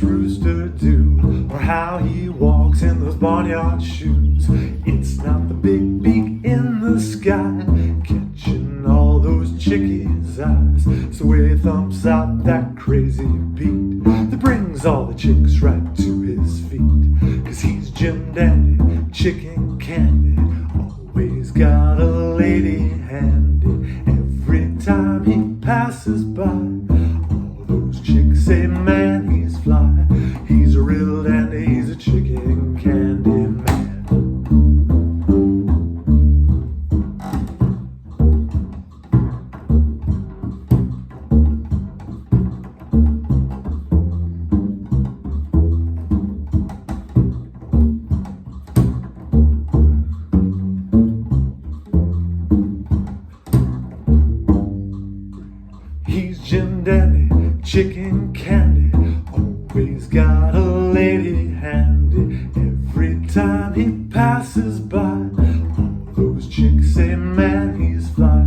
his rooster do, or how he walks in those barnyard shoes. It's not the big beak in the sky catching all those chickies' eyes. So he thumps out that crazy beat that brings all the chicks right to his feet. 'Cause he's Jim Dandy, chicken candy, always got a lady handy. Every time he passes by, all those chicks say, man, he's fly. He's a real dandy, he's a chicken candy man. He's Jim Dandy, chicken candy, always got a lady handy. Every time he passes by, all those chicks say, man, he's fly.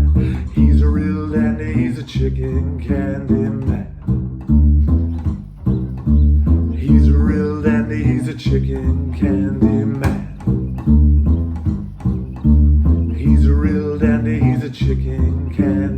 He's a real dandy, he's a chicken candy man. He's a real dandy, he's a chicken candy man. He's a real dandy, he's a chicken candy